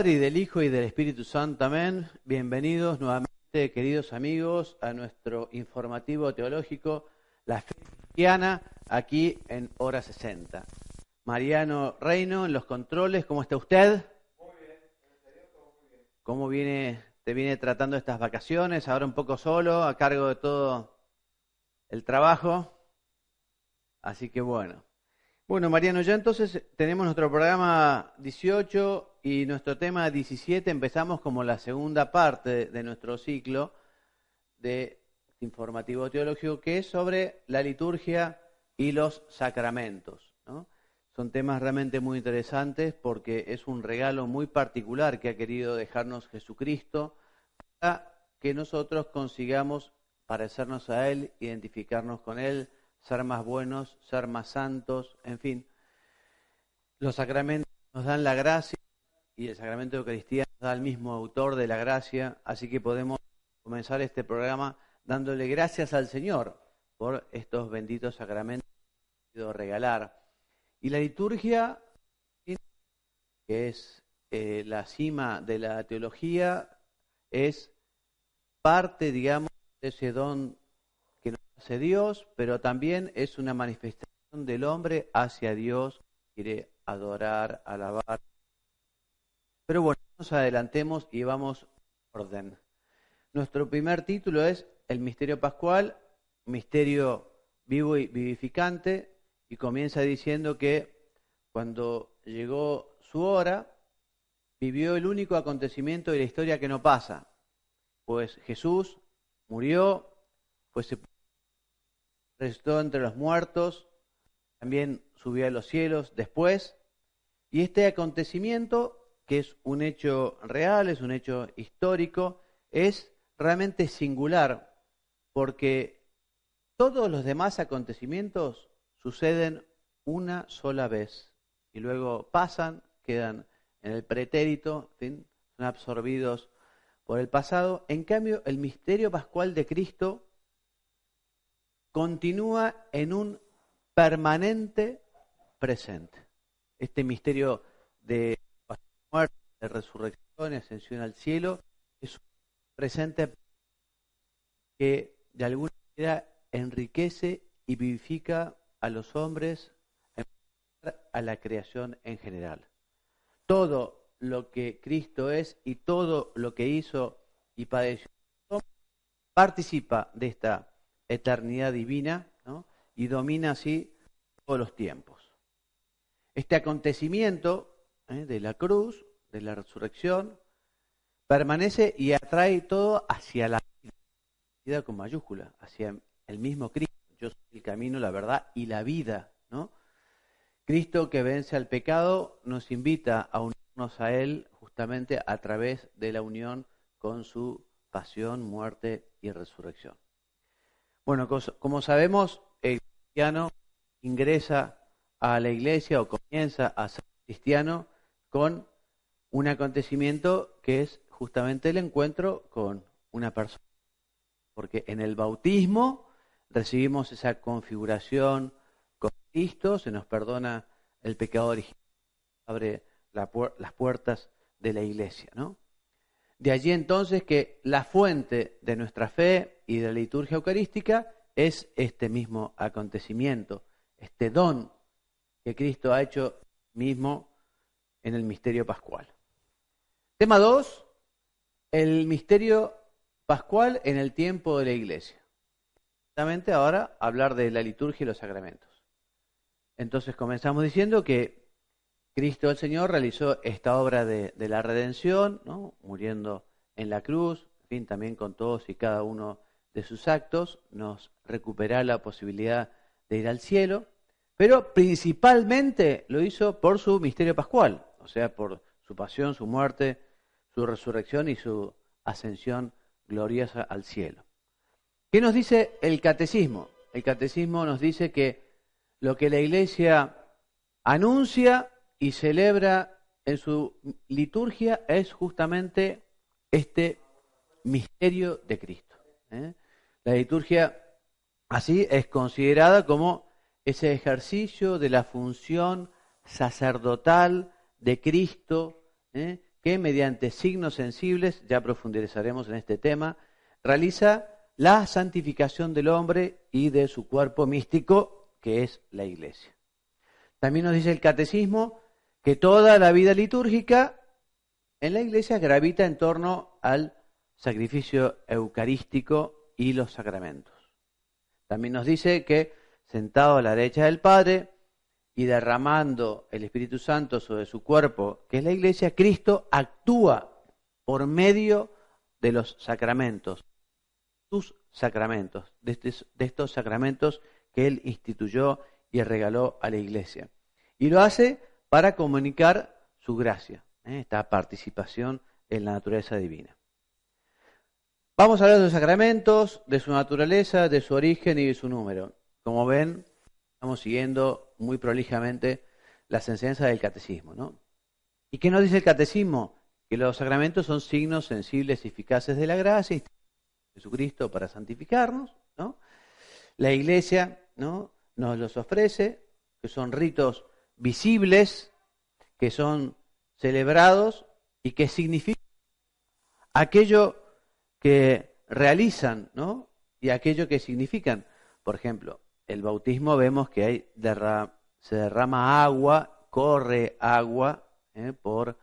Padre, y del Hijo, y del Espíritu Santo. Amén. Bienvenidos nuevamente, queridos amigos, a nuestro informativo teológico, La Fe Cristiana, aquí en Hora 60. Mariano Reino en los controles. ¿Cómo está usted? Muy bien, muy bien. ¿Cómo te viene tratando estas vacaciones? Ahora un poco solo, a cargo de todo el trabajo. Así que bueno. Bueno, Mariano, ya entonces tenemos nuestro programa 18 y nuestro tema 17. Empezamos como la segunda parte de nuestro ciclo de informativo teológico, que es sobre la liturgia y los sacramentos, ¿no? Son temas realmente muy interesantes porque es un regalo muy particular que ha querido dejarnos Jesucristo para que nosotros consigamos parecernos a Él, identificarnos con Él, ser más buenos, ser más santos, en fin. Los sacramentos nos dan la gracia y el sacramento de Eucaristía nos da el mismo autor de la gracia, así que podemos comenzar este programa dándole gracias al Señor por estos benditos sacramentos que ha querido regalar. Y la liturgia, que es la cima de la teología, es parte, digamos, de ese don que nos hace Dios, pero también es una manifestación del hombre hacia Dios, quiere adorar, alabar. Pero bueno, nos adelantemos y vamos en orden. Nuestro primer título es el misterio pascual, misterio vivo y vivificante, y comienza diciendo que cuando llegó su hora, vivió el único acontecimiento de la historia que no pasa, pues Jesús murió, fue sepultado, resucitó entre los muertos, también subió a los cielos después, y este acontecimiento, que es un hecho real, es un hecho histórico, es realmente singular, porque todos los demás acontecimientos suceden una sola vez, y luego pasan, quedan en el pretérito, en fin, son absorbidos por el pasado. En cambio, el misterio pascual de Cristo continúa en un permanente presente. Este misterio de muerte, de resurrección y ascensión al cielo es un presente que de alguna manera enriquece y vivifica a los hombres, a la creación en general. Todo lo que Cristo es y todo lo que hizo y padeció participa de esta eternidad divina, ¿no? Y domina así todos los tiempos. Este acontecimiento de la cruz, de la resurrección, permanece y atrae todo hacia la vida con mayúscula, hacia el mismo Cristo. Yo soy el camino, la verdad y la vida, ¿no? Cristo, que vence al pecado, nos invita a unirnos a Él justamente a través de la unión con su pasión, muerte y resurrección. Bueno, como sabemos, el cristiano ingresa a la iglesia o comienza a ser cristiano con un acontecimiento que es justamente el encuentro con una persona. Porque en el bautismo recibimos esa configuración con Cristo, se nos perdona el pecado original, abre las puertas de la iglesia, ¿no? De allí entonces que la fuente de nuestra fe y de la liturgia eucarística es este mismo acontecimiento, este don que Cristo ha hecho mismo en el misterio pascual. Tema 2, el misterio pascual en el tiempo de la iglesia. Justamente ahora hablar de la liturgia y los sacramentos. Entonces comenzamos diciendo que Cristo el Señor realizó esta obra de la redención, ¿no? Muriendo en la cruz, en fin, también con todos y cada uno de sus actos, nos recupera la posibilidad de ir al cielo, pero principalmente lo hizo por su misterio pascual, o sea, por su pasión, su muerte, su resurrección y su ascensión gloriosa al cielo. ¿Qué nos dice el catecismo? El catecismo nos dice que lo que la Iglesia anuncia y celebra en su liturgia es justamente este misterio de Cristo. La liturgia así es considerada como ese ejercicio de la función sacerdotal de Cristo, que mediante signos sensibles, ya profundizaremos en este tema, realiza la santificación del hombre y de su cuerpo místico, que es la Iglesia. También nos dice el Catecismo que toda la vida litúrgica en la Iglesia gravita en torno al sacrificio eucarístico y los sacramentos. También nos dice que sentado a la derecha del Padre y derramando el Espíritu Santo sobre su cuerpo, que es la Iglesia, Cristo actúa por medio de los sacramentos, sus sacramentos, de estos sacramentos que Él instituyó y regaló a la Iglesia. Y lo hace para comunicar su gracia, esta participación en la naturaleza divina. Vamos a hablar de los sacramentos, de su naturaleza, de su origen y de su número. Como ven, estamos siguiendo muy prolijamente las enseñanzas del Catecismo, ¿no? ¿Y qué nos dice el Catecismo? Que los sacramentos son signos sensibles y eficaces de la gracia y de Jesucristo para santificarnos, ¿no? La Iglesia, ¿no?, nos los ofrece, que son ritos visibles, que son celebrados y que significan aquello que realizan, ¿no?, y aquello que significan. Por ejemplo, el bautismo vemos que se derrama agua, corre agua por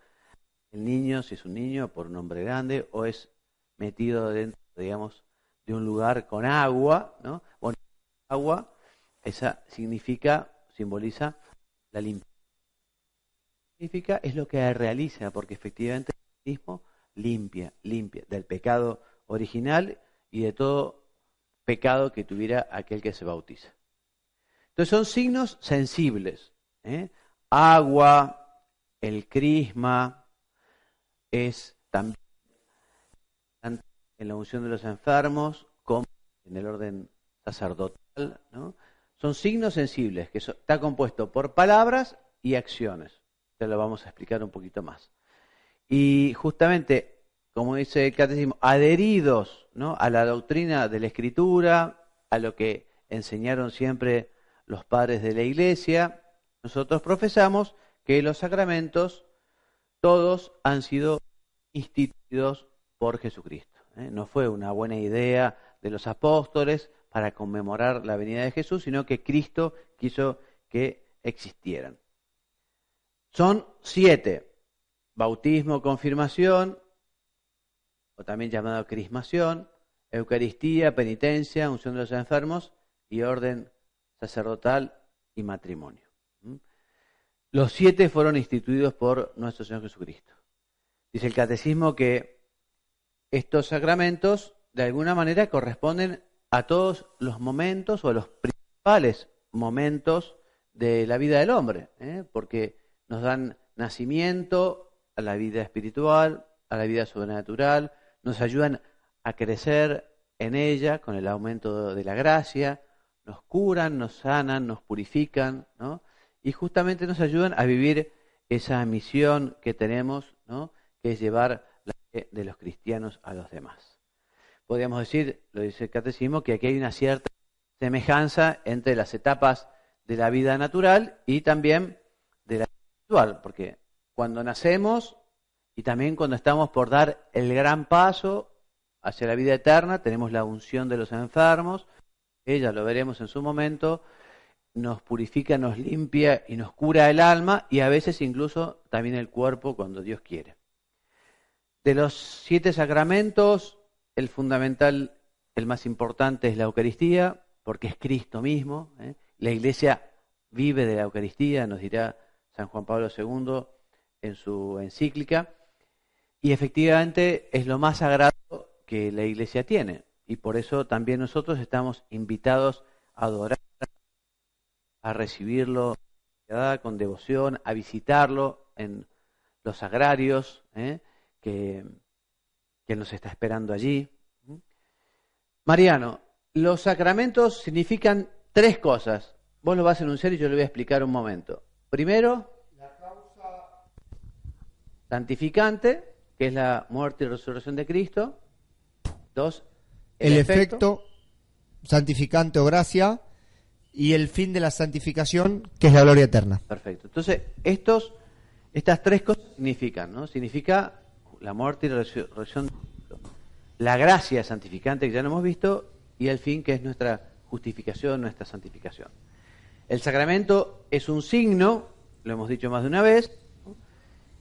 el niño, si es un niño, por un hombre grande, o es metido dentro, digamos, de un lugar con agua, ¿no? Bueno, agua, esa simboliza la limpieza. Significa es lo que realiza, porque efectivamente el bautismo limpia del pecado original y de todo pecado que tuviera aquel que se bautiza. Entonces son signos sensibles. Agua, el crisma, es también en la unción de los enfermos, como en el orden sacerdotal, ¿no? Son signos sensibles, que está compuesto por palabras y acciones. Ya lo vamos a explicar un poquito más. Y justamente, como dice el Catecismo, adheridos, ¿no?, a la doctrina de la Escritura, a lo que enseñaron siempre los padres de la Iglesia, nosotros profesamos que los sacramentos todos han sido instituidos por Jesucristo. No fue una buena idea de los apóstoles para conmemorar la venida de Jesús, sino que Cristo quiso que existieran. Son 7: bautismo, confirmación, o también llamado crismación, Eucaristía, penitencia, unción de los enfermos y orden sacerdotal y matrimonio. Los 7 fueron instituidos por nuestro Señor Jesucristo. Dice el Catecismo que estos sacramentos de alguna manera corresponden a todos los momentos o a los principales momentos de la vida del hombre, porque nos dan nacimiento a la vida espiritual, a la vida sobrenatural, nos ayudan a crecer en ella con el aumento de la gracia, nos curan, nos sanan, nos purifican, ¿no?, y justamente nos ayudan a vivir esa misión que tenemos, ¿no?, que es llevar la fe de los cristianos a los demás. Podríamos decir, lo dice el Catecismo, que aquí hay una cierta semejanza entre las etapas de la vida natural y también de la espiritual, porque cuando nacemos y también cuando estamos por dar el gran paso hacia la vida eterna, tenemos la unción de los enfermos, ella lo veremos en su momento, nos purifica, nos limpia y nos cura el alma y a veces incluso también el cuerpo cuando Dios quiere. De los 7 sacramentos, el fundamental, el más importante es la Eucaristía, porque es Cristo mismo. La Iglesia vive de la Eucaristía, nos dirá San Juan Pablo II en su encíclica, y efectivamente es lo más sagrado que la Iglesia tiene, y por eso también nosotros estamos invitados a adorar, a recibirlo con devoción, a visitarlo en los sagrarios, que nos está esperando allí. Mariano, los sacramentos significan 3 cosas. Vos lo vas a enunciar y yo lo voy a explicar un momento. Primero, La causa santificante, que es la muerte y resurrección de Cristo. 2, el efecto santificante o gracia, y el fin de la santificación, que es la gloria eterna. Perfecto. Entonces, estos Estas tres cosas significan, ¿no? Significa la muerte y la resurrección de Cristo, la gracia santificante que ya lo hemos visto y el fin que es nuestra justificación, nuestra santificación. El sacramento es un signo, lo hemos dicho más de una vez, ¿no?,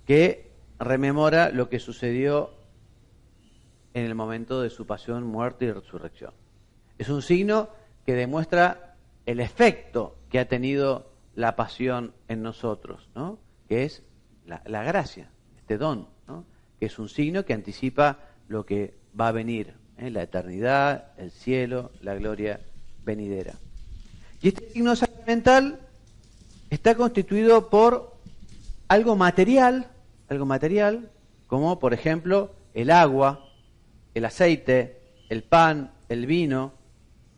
que rememora lo que sucedió en el momento de su pasión, muerte y resurrección. Es un signo que demuestra el efecto que ha tenido la pasión en nosotros, ¿no?, que es la gracia, este don, ¿no?, que es un signo que anticipa lo que va a venir, la eternidad, el cielo, la gloria venidera. Y este signo sacramental está constituido por algo material, como por ejemplo el agua, el aceite, el pan, el vino,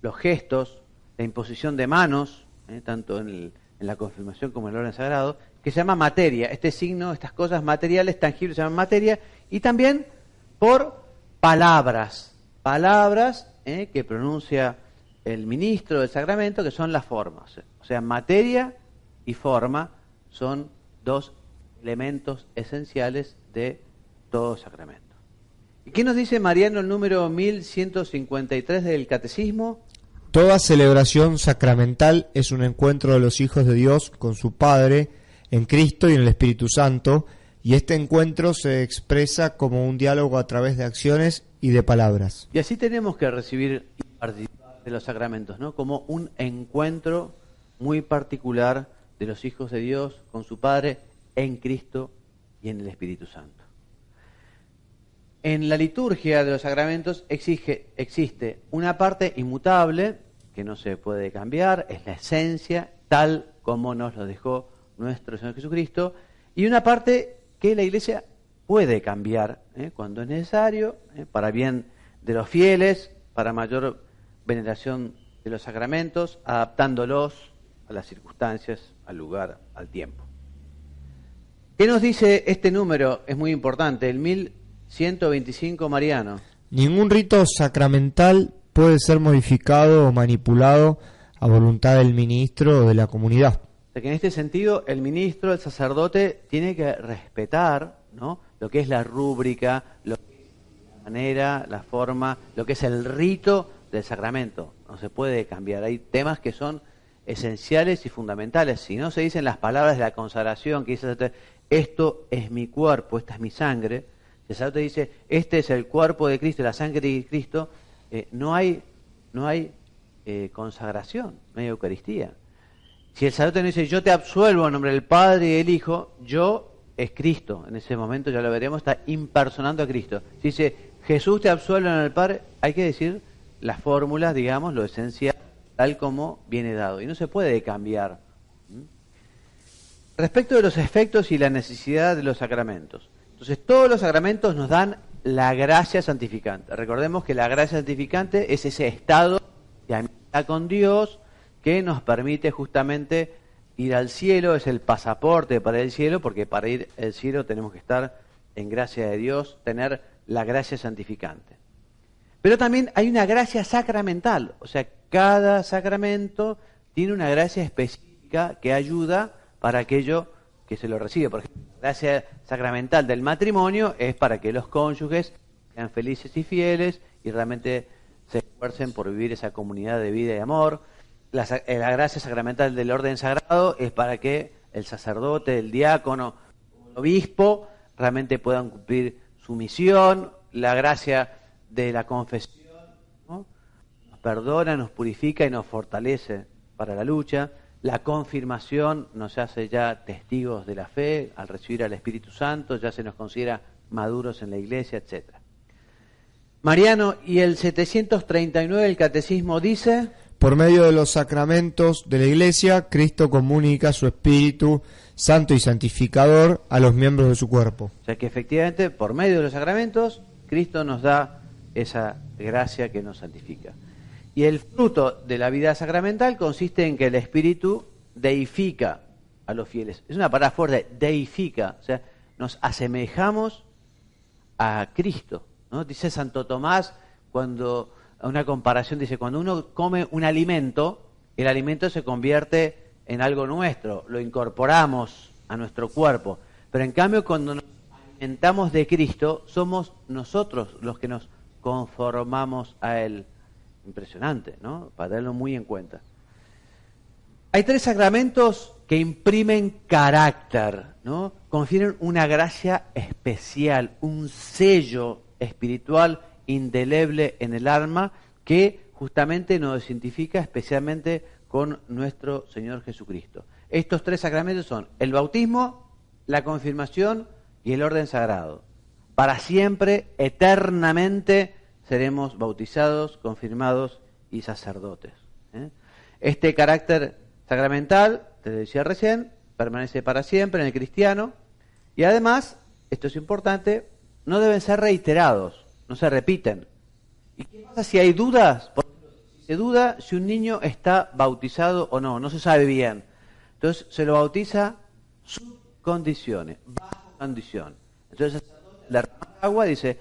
los gestos, la imposición de manos, tanto en la confirmación como en el orden sagrado, que se llama materia. Este signo, estas cosas materiales, tangibles, se llaman materia, y también por palabras que pronuncia el ministro del sacramento, que son las formas. O sea, materia y forma son dos elementos esenciales de todo sacramento. ¿Y qué nos dice Mariano el número 1153 del Catecismo? Toda celebración sacramental es un encuentro de los hijos de Dios con su Padre en Cristo y en el Espíritu Santo, y este encuentro se expresa como un diálogo a través de acciones y de palabras. Y así tenemos que recibir y participar de los sacramentos, ¿no?, como un encuentro muy particular de los hijos de Dios con su Padre en Cristo y en el Espíritu Santo. En la liturgia de los sacramentos existe una parte inmutable que no se puede cambiar, es la esencia tal como nos lo dejó nuestro Señor Jesucristo, y una parte que la Iglesia puede cambiar cuando es necesario, para bien de los fieles, para mayor veneración de los sacramentos, adaptándolos a las circunstancias, al lugar, al tiempo. ¿Qué nos dice este número? Es muy importante, el 1125 Mariano. Ningún rito sacramental puede ser modificado o manipulado a voluntad del ministro o de la comunidad. O sea que en este sentido el ministro, el sacerdote, tiene que respetar, ¿no?, lo que es la rúbrica, lo que es la manera, la forma, lo que es el rito del sacramento. No se puede cambiar. Hay temas que son esenciales y fundamentales. Si no se dicen las palabras de la consagración, que dice esto es mi cuerpo, esta es mi sangre, si el sacerdote dice este es el cuerpo de Cristo, la sangre de Cristo, no hay consagración, no hay Eucaristía. Si el sacerdote no dice yo te absuelvo en nombre del Padre y del Hijo, yo es Cristo. En ese momento, ya lo veremos, está impersonando a Cristo. Si dice Jesús te absuelve en el Padre, hay que decir las fórmulas, digamos, lo esencial, tal como viene dado. Y no se puede cambiar. Respecto de los efectos y la necesidad de los sacramentos. Entonces, todos los sacramentos nos dan la gracia santificante. Recordemos que la gracia santificante es ese estado de amistad con Dios que nos permite justamente ir al cielo, es el pasaporte para el cielo, porque para ir al cielo tenemos que estar en gracia de Dios, tener la gracia santificante. Pero también hay una gracia sacramental, o sea, cada sacramento tiene una gracia específica que ayuda para aquello que se lo recibe. Por ejemplo, la gracia sacramental del matrimonio es para que los cónyuges sean felices y fieles y realmente se esfuercen por vivir esa comunidad de vida y amor. La gracia sacramental del orden sagrado es para que el sacerdote, el diácono, el obispo realmente puedan cumplir su misión. La gracia de la confesión, ¿no?, nos perdona, nos purifica y nos fortalece para la lucha. La confirmación nos hace ya testigos de la fe, al recibir al Espíritu Santo ya se nos considera maduros en la Iglesia, etc. Mariano, y el 739 del Catecismo dice: por medio de los sacramentos de la Iglesia, Cristo comunica su Espíritu Santo y Santificador a los miembros de su cuerpo. O sea que efectivamente, por medio de los sacramentos, Cristo nos da esa gracia que nos santifica. Y el fruto de la vida sacramental consiste en que el Espíritu deifica a los fieles. Es una palabra fuerte, deifica, o sea, nos asemejamos a Cristo, ¿no? Dice Santo Tomás, cuando una comparación dice, cuando uno come un alimento, el alimento se convierte en algo nuestro, lo incorporamos a nuestro cuerpo. Pero Pero en cambio, cuando nos alimentamos de Cristo, somos nosotros los que nos conformamos a Él. Impresionante, ¿no? Para tenerlo muy en cuenta. Hay 3 sacramentos que imprimen carácter, ¿no? Confieren una gracia especial, un sello espiritual indeleble en el alma que justamente nos identifica especialmente con nuestro Señor Jesucristo. Estos 3 sacramentos son el bautismo, la confirmación y el orden sagrado. Para siempre, eternamente, seremos bautizados, confirmados y sacerdotes. Este carácter sacramental, te decía recién, permanece para siempre en el cristiano y además, esto es importante, no deben ser reiterados, no se repiten. ¿Y qué pasa si hay dudas? Por ejemplo, si se duda si un niño está bautizado o no se sabe bien. Entonces se lo bautiza sus condiciones, bajo condición. Entonces el sacerdote le derrama agua y dice,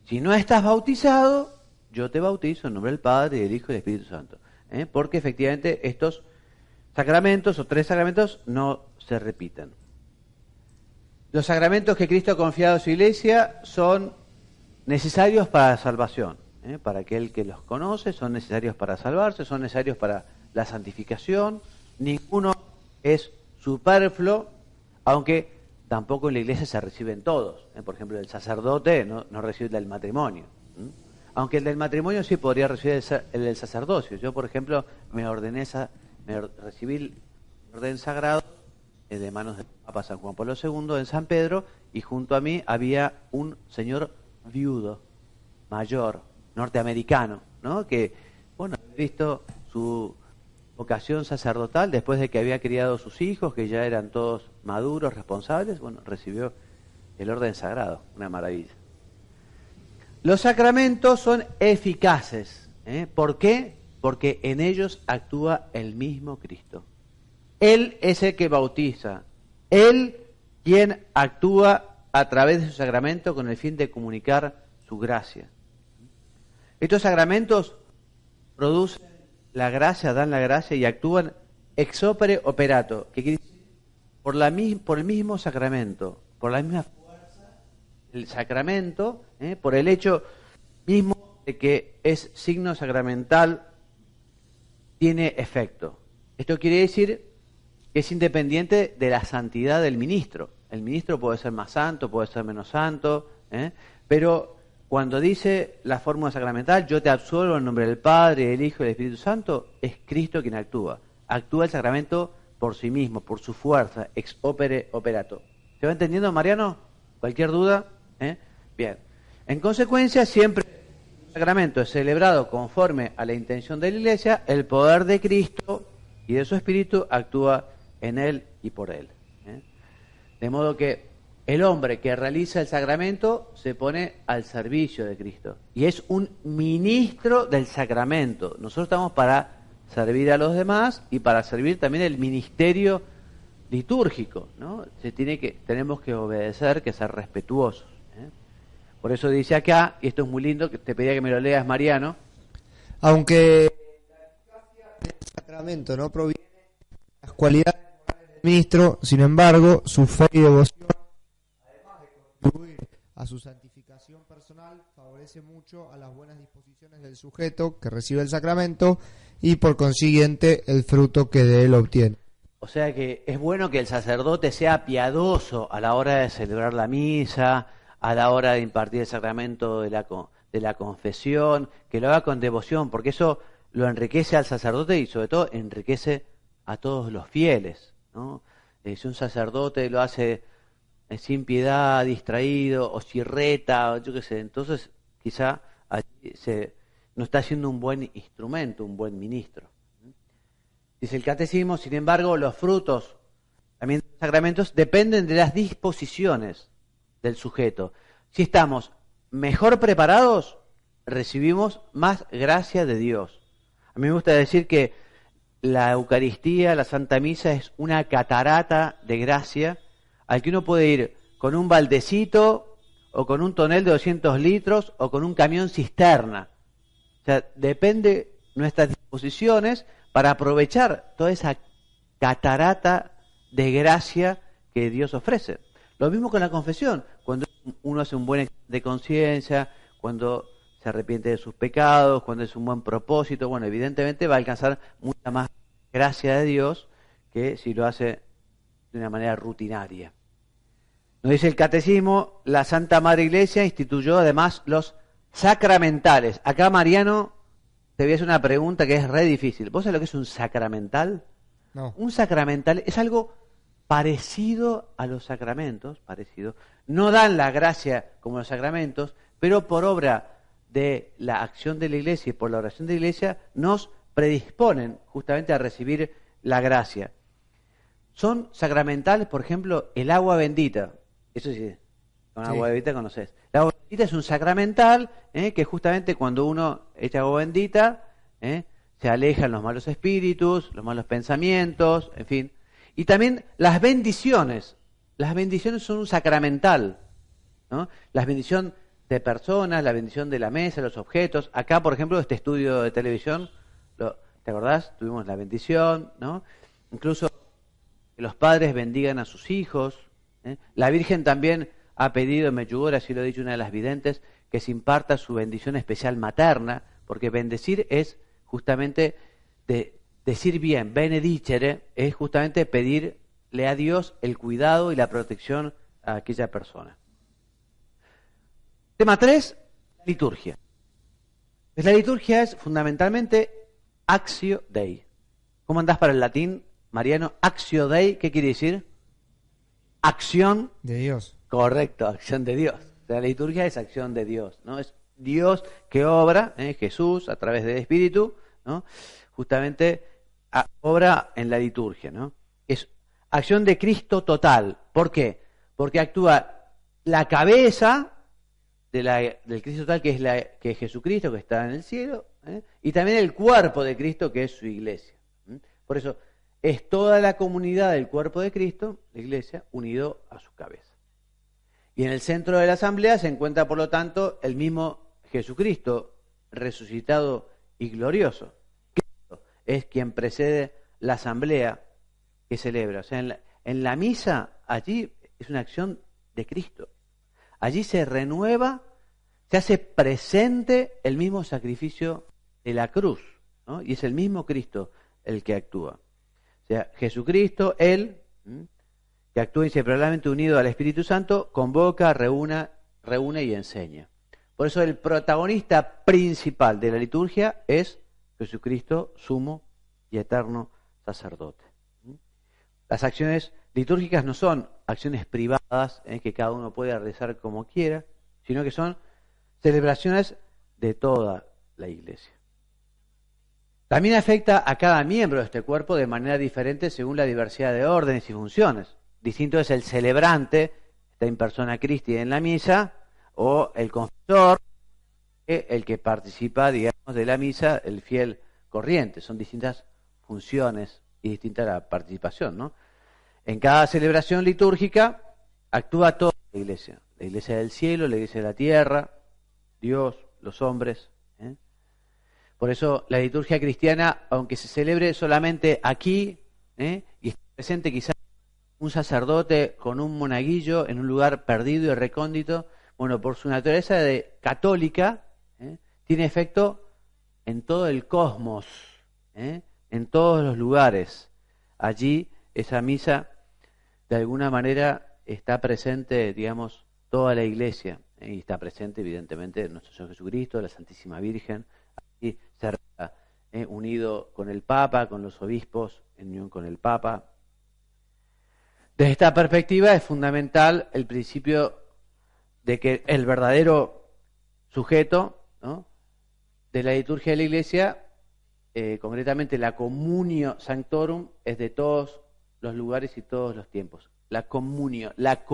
si no estás bautizado, yo te bautizo en nombre del Padre, y del Hijo y del Espíritu Santo. Porque efectivamente estos sacramentos o 3 sacramentos no se repiten. Los sacramentos que Cristo ha confiado a su iglesia son necesarios para la salvación. Para aquel que los conoce, son necesarios para salvarse, son necesarios para la santificación. Ninguno es superfluo, aunque tampoco en la iglesia se reciben todos. Por ejemplo, el sacerdote no recibe el del matrimonio. Aunque el del matrimonio sí podría recibir el del sacerdocio. Yo, por ejemplo, recibí el orden sagrado de manos del Papa San Juan Pablo II en San Pedro, y junto a mí había un señor viudo, mayor, norteamericano, ¿no? Que, bueno, he visto su vocación sacerdotal después de que había criado sus hijos, que ya eran todos maduros, responsables, bueno, recibió el orden sagrado, una maravilla. Los sacramentos son eficaces, ¿por qué? Porque en ellos actúa el mismo Cristo. Él es el que bautiza, Él quien actúa a través de su sacramento con el fin de comunicar su gracia. Estos sacramentos producen la gracia, dan la gracia y actúan ex opere operato, que quiere decir por el mismo sacramento, por la misma fuerza del sacramento, por el hecho mismo de que es signo sacramental, tiene efecto. Esto quiere decir que es independiente de la santidad del ministro. El ministro puede ser más santo, puede ser menos santo, pero cuando dice la fórmula sacramental, yo te absuelvo en nombre del Padre, del Hijo y del Espíritu Santo, es Cristo quien actúa. Actúa el sacramento por sí mismo, por su fuerza, ex opere operato. ¿Se va entendiendo, Mariano? ¿Cualquier duda? Bien. En consecuencia, siempre el sacramento es celebrado conforme a la intención de la Iglesia, el poder de Cristo y de su Espíritu actúa en él y por él. De modo que el hombre que realiza el sacramento se pone al servicio de Cristo y es un ministro del sacramento. Nosotros estamos para servir a los demás y para servir también el ministerio litúrgico, ¿no? Tenemos que obedecer, que ser respetuosos. Por eso dice acá, y esto es muy lindo, que te pedía que me lo leas, Mariano. Aunque la eficacia del sacramento no proviene de las cualidades morales del ministro, sin embargo, su fe y devoción, además de contribuir a su santificación personal, favorece mucho a las buenas disposiciones del sujeto que recibe el sacramento y por consiguiente el fruto que de él obtiene. O sea que es bueno que el sacerdote sea piadoso a la hora de celebrar la misa, a la hora de impartir el sacramento de la confesión, que lo haga con devoción, porque eso lo enriquece al sacerdote y sobre todo enriquece a todos los fieles, ¿no? Si un sacerdote lo hace sin piedad, distraído, o si reta, yo qué sé, entonces quizá allí no está siendo un buen instrumento, un buen ministro. Dice el catecismo, sin embargo, los frutos también de los sacramentos dependen de las disposiciones del sujeto. Si estamos mejor preparados, recibimos más gracia de Dios. A mí me gusta decir que la Eucaristía, la Santa Misa, es una catarata de gracia al que uno puede ir con un baldecito o con un tonel de 200 litros o con un camión cisterna. O sea, depende nuestras disposiciones para aprovechar toda esa catarata de gracia que Dios ofrece. Lo mismo con la confesión. Cuando uno hace un buen examen de conciencia, cuando se arrepiente de sus pecados, cuando es un buen propósito, bueno, evidentemente va a alcanzar mucha más gracia de Dios que si lo hace de una manera rutinaria. Nos dice el Catecismo, la Santa Madre Iglesia instituyó además los sacramentales. Acá, Mariano, te voy a hacer una pregunta que es re difícil. ¿Vos sabés lo que es un sacramental? No. Un sacramental es algo parecido a los sacramentos, parecido. No dan la gracia como los sacramentos, pero por obra de la acción de la Iglesia y por la oración de la Iglesia nos predisponen justamente a recibir la gracia. Son sacramentales, por ejemplo, el agua bendita. Eso sí, con agua bendita conoces. La agua bendita es un sacramental que justamente cuando uno echa agua bendita, se alejan los malos espíritus, los malos pensamientos, en fin. Y también las bendiciones. Las bendiciones son un sacramental, ¿no? La bendición de personas, la bendición de la mesa, los objetos. Acá, por ejemplo, este estudio de televisión, ¿te acordás? Tuvimos la bendición, ¿no? Incluso que los padres bendigan a sus hijos. La Virgen también ha pedido en Medjugorje, así lo ha dicho una de las videntes, que se imparta su bendición especial materna, porque bendecir es justamente decir bien, benedicere, es justamente pedirle a Dios el cuidado y la protección a aquella persona. Tema 3, liturgia. Pues la liturgia es fundamentalmente actio Dei. ¿Cómo andás para el latín, Mariano? Actio Dei, ¿qué quiere decir? Acción de Dios. Correcto, acción de Dios. La liturgia es acción de Dios, ¿no? Es Dios que obra, Jesús a través del Espíritu, ¿no? Justamente obra en la liturgia, ¿no? Es acción de Cristo total. ¿Por qué? Porque actúa la cabeza del Cristo total, que es Jesucristo, que está en el cielo, y también el cuerpo de Cristo, que es su iglesia. Por eso es toda la comunidad del cuerpo de Cristo, la iglesia, unido a su cabeza. Y en el centro de la asamblea se encuentra, por lo tanto, el mismo Jesucristo, resucitado y glorioso. Cristo es quien precede la asamblea que celebra. O sea, en la misa, allí es una acción de Cristo. Allí se renueva, se hace presente el mismo sacrificio de la cruz, ¿no? Y es el mismo Cristo el que actúa. O sea, Jesucristo, Él, que actúa inseparablemente unido al Espíritu Santo, convoca, reúne y enseña. Por eso el protagonista principal de la liturgia es Jesucristo, sumo y eterno sacerdote. Las acciones litúrgicas no son acciones privadas que cada uno puede realizar como quiera, sino que son celebraciones de toda la Iglesia. También afecta a cada miembro de este cuerpo de manera diferente según la diversidad de órdenes y funciones. Distinto es el celebrante, está in persona Christi en la misa, o el confesor, el que participa, digamos, de la misa, el fiel corriente. Son distintas funciones y distinta la participación, ¿no? En cada celebración litúrgica actúa toda la Iglesia del cielo, la Iglesia de la tierra, Dios, los hombres. Por eso la liturgia cristiana, aunque se celebre solamente aquí, y esté presente quizás un sacerdote con un monaguillo en un lugar perdido y recóndito, bueno, por su naturaleza católica, tiene efecto en todo el cosmos, en todos los lugares. Allí esa misa, de alguna manera, está presente, digamos, toda la Iglesia, y está presente, evidentemente, nuestro Señor Jesucristo, la Santísima Virgen, y se unido con el Papa, con los obispos, en unión con el Papa. Desde esta perspectiva es fundamental el principio de que el verdadero sujeto, ¿no?, de la liturgia de la Iglesia, concretamente la communio sanctorum, es de todos los lugares y todos los tiempos. La comunión, la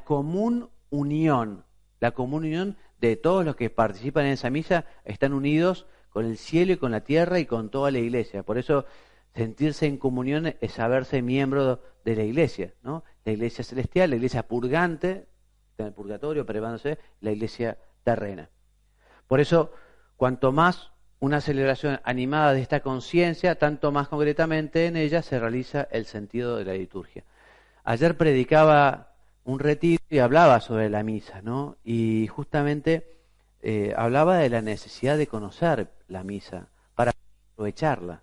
común unión de todos los que participan en esa misa están unidos con el cielo y con la tierra y con toda la Iglesia. Por eso sentirse en comunión es saberse miembro de la Iglesia, ¿no? La Iglesia celestial, la Iglesia purgante, está en el purgatorio, prevándose, la Iglesia terrena. Por eso, cuanto más una celebración animada de esta conciencia, tanto más concretamente en ella se realiza el sentido de la liturgia. Ayer predicaba un retiro y hablaba sobre la misa, ¿no? Y justamente hablaba de la necesidad de conocer la misa para aprovecharla,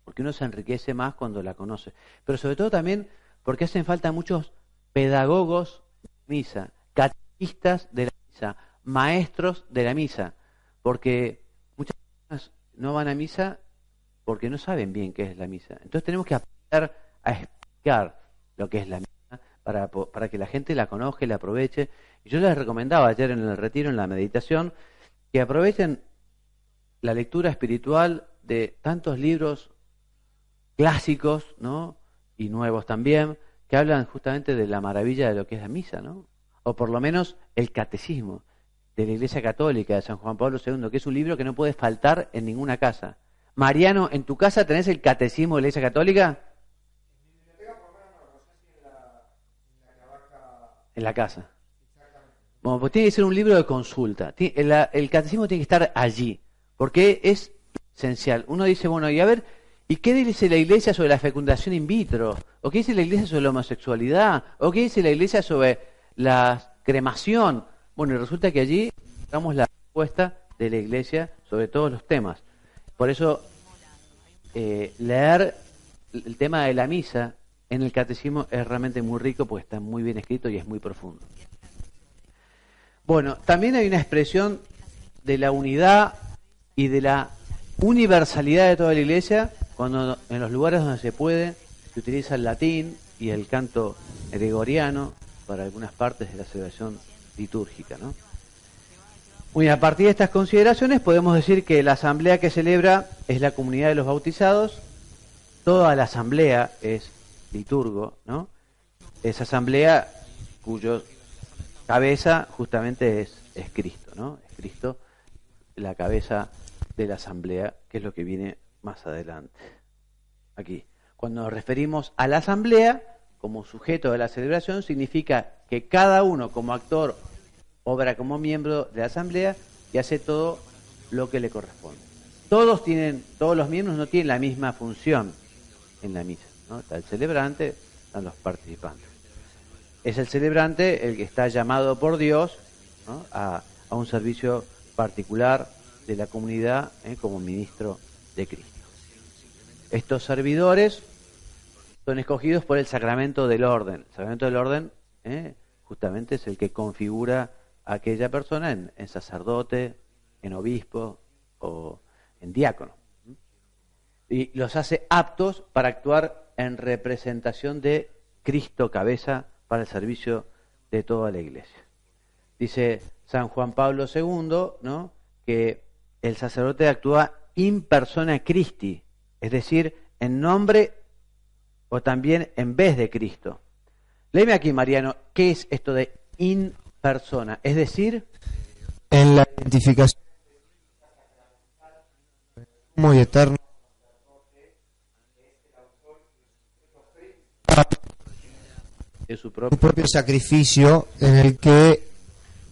porque uno se enriquece más cuando la conoce. Pero sobre todo también porque hacen falta muchos pedagogos de misa, catequistas de la misa, maestros de la misa, porque muchas personas no van a misa porque no saben bien qué es la misa. Entonces tenemos que aprender a explicar lo que es la misa para que la gente la conozca y la aproveche. Y yo les recomendaba ayer en el retiro, en la meditación, que aprovechen la lectura espiritual de tantos libros clásicos, ¿no? Y nuevos también, que hablan justamente de la maravilla de lo que es la misa, ¿no? O por lo menos el catecismo de la Iglesia Católica de San Juan Pablo II, que es un libro que no puede faltar en ninguna casa. Mariano, ¿en tu casa tenés el catecismo de la Iglesia Católica? En mi biblioteca por lo menos no sé si en la que abarca... En la casa. Exactamente. Bueno, pues tiene que ser un libro de consulta. El catecismo tiene que estar allí, porque es esencial. Uno dice, bueno, y a ver, ¿y qué dice la Iglesia sobre la fecundación in vitro? ¿O qué dice la Iglesia sobre la homosexualidad? ¿O qué dice la Iglesia sobre la cremación? Bueno, y resulta que allí damos la respuesta de la Iglesia sobre todos los temas. Por eso, leer el tema de la misa en el catecismo es realmente muy rico, porque está muy bien escrito y es muy profundo. Bueno, también hay una expresión de la unidad y de la universalidad de toda la Iglesia, cuando en los lugares donde se puede, se utiliza el latín y el canto gregoriano para algunas partes de la celebración litúrgica, ¿no? Muy a partir de estas consideraciones podemos decir que la asamblea que celebra es la comunidad de los bautizados, toda la asamblea es liturgo, ¿no? Esa asamblea cuyo cabeza justamente es Cristo, ¿no? Es Cristo la cabeza de la asamblea, que es lo que viene más adelante. Aquí, cuando nos referimos a la asamblea como sujeto de la celebración, significa que cada uno como actor obra como miembro de la asamblea y hace todo lo que le corresponde. Todos los miembros no tienen la misma función en la misa, ¿no? Está el celebrante, están los participantes. Es el celebrante el que está llamado por Dios, ¿no? a un servicio particular de la comunidad, como ministro de Cristo. Estos servidores son escogidos por el sacramento del orden. El sacramento del orden justamente es el que configura a aquella persona en sacerdote, en obispo o en diácono. Y los hace aptos para actuar en representación de Cristo cabeza para el servicio de toda la Iglesia. Dice San Juan Pablo II, ¿no?, que el sacerdote actúa in persona Christi, es decir, en nombre o también en vez de Cristo. Léeme aquí, Mariano, ¿qué es esto de in persona? Es decir, En la identificación muy eterno de su su propio... propio sacrificio, en el que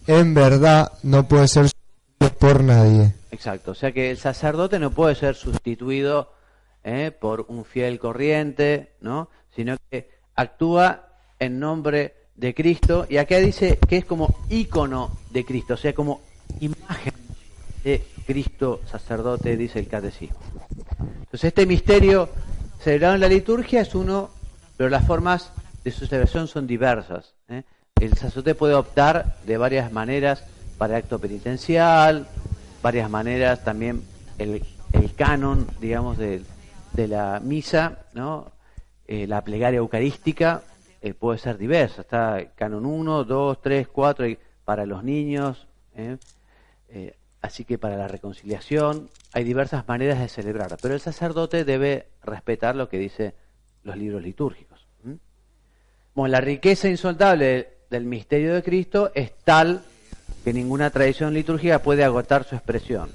en verdad no puede ser sustituido por nadie. Exacto, o sea que el sacerdote no puede ser sustituido por un fiel corriente, ¿no?, sino que actúa en nombre de Cristo, y acá dice que es como ícono de Cristo, o sea, como imagen de Cristo sacerdote, dice el catecismo. Entonces este misterio celebrado en la liturgia es uno, pero las formas de su celebración son diversas. El sacerdote puede optar de varias maneras para el acto penitencial, varias maneras también el canon, digamos, de la misa, ¿no? La plegaria eucarística puede ser diversa. Está el canon 1, 2, 3, 4 para los niños, así que para la reconciliación hay diversas maneras de celebrar, pero el sacerdote debe respetar lo que dice los libros litúrgicos. Bueno, la riqueza insondable del misterio de Cristo es tal que ninguna tradición litúrgica puede agotar su expresión.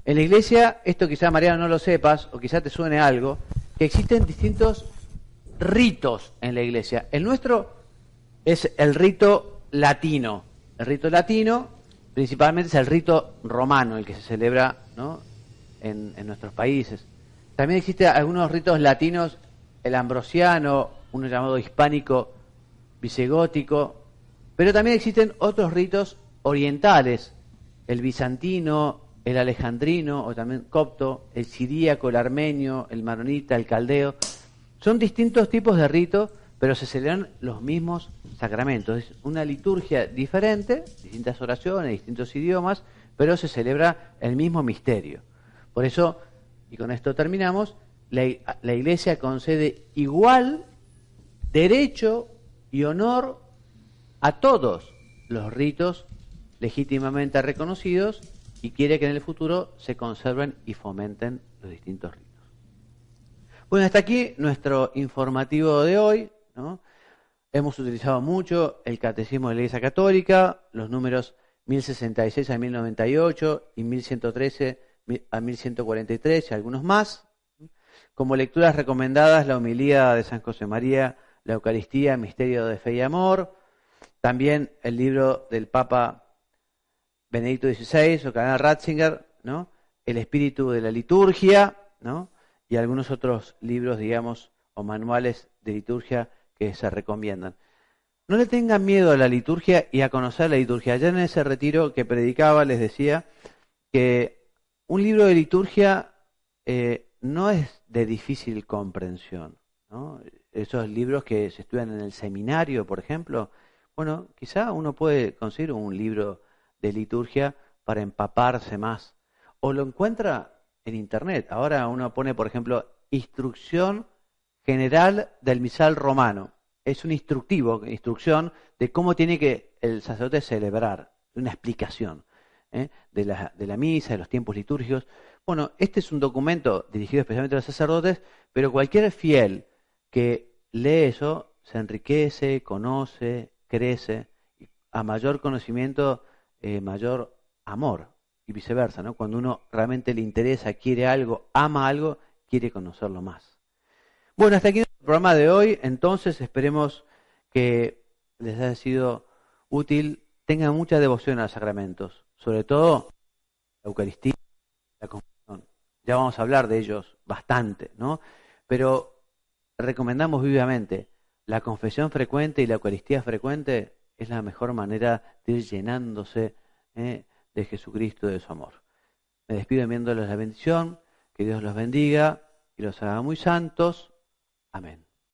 En la Iglesia, esto quizá, Mariano, no lo sepas, o quizá te suene algo, que existen distintos ritos en la Iglesia. El nuestro es el rito latino. El rito latino principalmente es el rito romano, el que se celebra, ¿no?, en nuestros países. También existen algunos ritos latinos, el ambrosiano, uno llamado hispánico visigótico, pero también existen otros ritos orientales, el bizantino, el alejandrino o también copto, el siríaco, el armenio, el maronita, el caldeo. Son distintos tipos de ritos, pero se celebran los mismos sacramentos. Es una liturgia diferente, distintas oraciones, distintos idiomas, pero se celebra el mismo misterio. Por eso, y con esto terminamos, la Iglesia concede igual derecho y honor a todos los ritos legítimamente reconocidos y quiere que en el futuro se conserven y fomenten los distintos ritos. Bueno, hasta aquí nuestro informativo de hoy, ¿no? Hemos utilizado mucho el Catecismo de la Iglesia Católica, los números 1066 a 1098 y 1113 a 1143 y algunos más. Como lecturas recomendadas, la homilía de San José María, la Eucaristía, Misterio de Fe y Amor, también el libro del Papa Benedicto XVI o Cardenal Ratzinger, ¿no? El espíritu de la liturgia, ¿no? Y algunos otros libros, digamos, o manuales de liturgia que se recomiendan. No le tengan miedo a la liturgia y a conocer la liturgia. Ayer en ese retiro que predicaba les decía que un libro de liturgia no es de difícil comprensión, ¿no? Esos libros que se estudian en el seminario, por ejemplo, bueno, quizá uno puede conseguir un libro de liturgia para empaparse más. O lo encuentra en internet. Ahora uno pone, por ejemplo, instrucción general del misal romano. Es un instrucción de cómo tiene que el sacerdote celebrar, una explicación de la misa, de los tiempos litúrgicos. Bueno, este es un documento dirigido especialmente a los sacerdotes, pero cualquier fiel que lee eso se enriquece, conoce, crece. A mayor conocimiento, mayor amor. Y viceversa, ¿no? Cuando uno realmente le interesa, quiere algo, ama algo, quiere conocerlo más. Bueno, hasta aquí el programa de hoy. Entonces, esperemos que les haya sido útil. Tengan mucha devoción a los sacramentos, sobre todo la Eucaristía, la confesión. Ya vamos a hablar de ellos bastante, ¿no? Pero recomendamos vivamente la confesión frecuente y la Eucaristía frecuente es la mejor manera de ir llenándose de Jesucristo y de su amor. Me despido enviándoles la bendición, que Dios los bendiga y los haga muy santos. Amén.